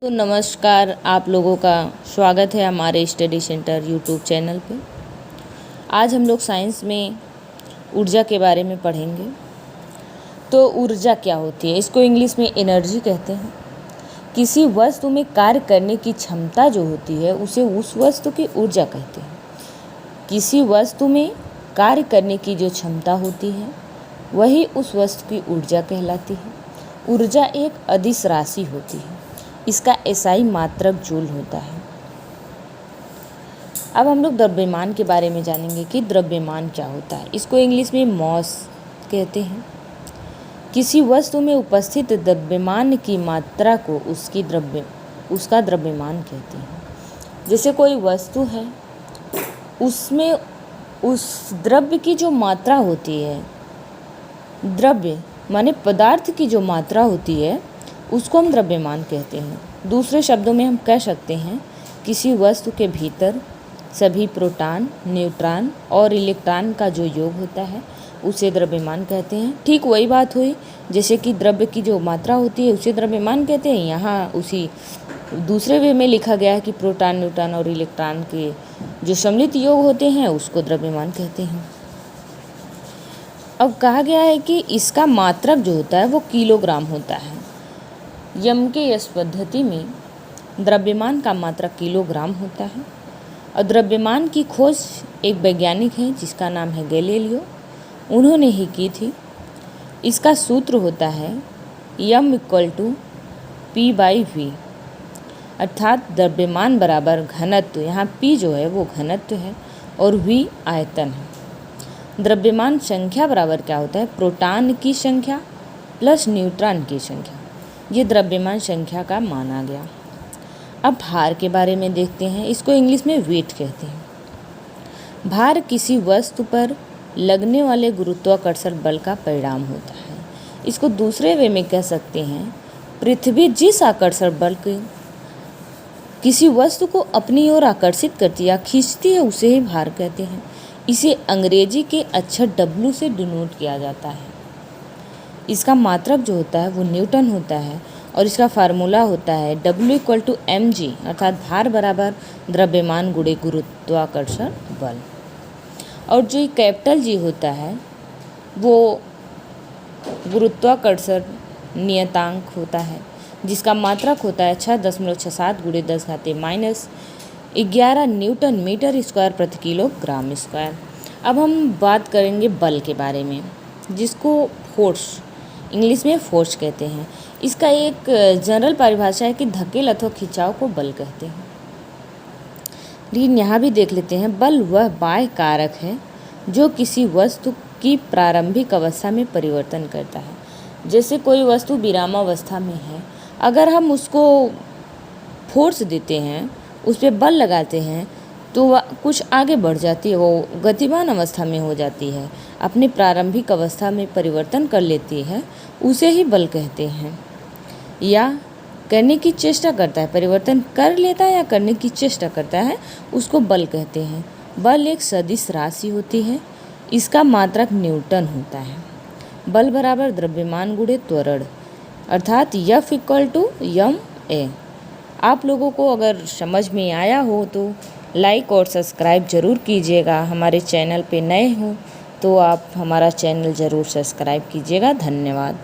तो नमस्कार, आप लोगों का स्वागत है हमारे स्टडी सेंटर यूट्यूब चैनल पे। आज हम लोग साइंस में ऊर्जा के बारे में पढ़ेंगे। तो ऊर्जा क्या होती है? इसको इंग्लिश में एनर्जी कहते हैं। किसी वस्तु में कार्य करने की क्षमता जो होती है उसे उस वस्तु की ऊर्जा कहते हैं। किसी वस्तु में कार्य करने की जो क्षमता होती है वही उस वस्तु की ऊर्जा कहलाती है। ऊर्जा एक अदिश राशि होती है। इसका एसआई मात्रक जूल होता है। अब हम लोग द्रव्यमान के बारे में जानेंगे कि द्रव्यमान क्या होता है। इसको इंग्लिश में मॉस कहते हैं। किसी वस्तु में उपस्थित द्रव्यमान की मात्रा को उसका द्रव्यमान कहते हैं। जैसे कोई वस्तु है, उसमें उस द्रव्य की जो मात्रा होती है, द्रव्य माने पदार्थ की जो मात्रा होती है उसको हम द्रव्यमान कहते हैं। दूसरे शब्दों में हम कह सकते हैं किसी वस्तु के भीतर सभी प्रोटॉन, न्यूट्रॉन और इलेक्ट्रॉन का जो योग होता है उसे द्रव्यमान कहते हैं। ठीक वही बात हुई जैसे कि द्रव्य की जो मात्रा होती है उसे द्रव्यमान कहते हैं। यहाँ उसी दूसरे वे में लिखा गया है कि प्रोटॉन, न्यूट्रॉन और इलेक्ट्रॉन के जो सम्मिलित योग होते हैं उसको द्रव्यमान कहते हैं। अब कहा गया है कि इसका मात्रक जो होता है वो किलोग्राम होता है। यम के यस पद्धति में द्रव्यमान का मात्रक किलोग्राम होता है। और द्रव्यमान की खोज एक वैज्ञानिक हैं जिसका नाम है गैलीलियो, उन्होंने ही की थी। इसका सूत्र होता है M equal to P by V, अर्थात द्रव्यमान बराबर घनत्व। यहाँ पी जो है वो घनत्व है और वी आयतन है। द्रव्यमान संख्या बराबर क्या होता है? प्रोटॉन की संख्या प्लस न्यूट्रॉन की संख्या। ये द्रव्यमान संख्या का माना गया। अब भार के बारे में देखते हैं। इसको इंग्लिश में वेट कहते हैं। भार किसी वस्तु पर लगने वाले गुरुत्वाकर्षण बल का परिणाम होता है। इसको दूसरे वे में कह सकते हैं पृथ्वी जिस आकर्षण बल के किसी वस्तु को अपनी ओर आकर्षित करती या खींचती है उसे ही भार कहते हैं। इसे अंग्रेजी के अक्षर W से डिनोट किया जाता है। इसका मात्रक जो होता है वो न्यूटन होता है और इसका फार्मूला होता है W = mg, अर्थात भार बराबर द्रव्यमान गुणे गुरुत्वाकर्षण बल। और जो कैपिटल G होता है वो गुरुत्वाकर्षण नियतांक होता है जिसका मात्रक होता है 6.67 × 10⁻11 न्यूटन मीटर स्क्वायर प्रति किलोग्राम स्क्वायर। अब हम बात करेंगे बल के बारे में, जिसको फोर्स इंग्लिश में फोर्स कहते हैं। इसका एक जनरल परिभाषा है कि धकेल अथवा खिंचाव को बल कहते हैं। लेकिन यहाँ भी देख लेते हैं, बल वह बाह्य कारक है जो किसी वस्तु की प्रारंभिक अवस्था में परिवर्तन करता है। जैसे कोई वस्तु विरामावस्था में है, अगर हम उसको फोर्स देते हैं, उस पर बल लगाते हैं तो वह कुछ आगे बढ़ जाती है, वो गतिमान अवस्था में हो जाती है, अपनी प्रारंभिक अवस्था में परिवर्तन कर लेती है, उसे ही बल कहते हैं। या करने की चेष्टा करता है, परिवर्तन कर लेता है या करने की चेष्टा करता है, उसको बल कहते हैं। बल एक सदिश राशि होती है। इसका मात्रक न्यूटन होता है। बल बराबर द्रव्यमान गुणे त्वरण, अर्थात F = ma। आप लोगों को अगर समझ में आया हो तो लाइक और सब्सक्राइब ज़रूर कीजिएगा। हमारे चैनल पे नए हो तो आप हमारा चैनल ज़रूर सब्सक्राइब कीजिएगा। धन्यवाद।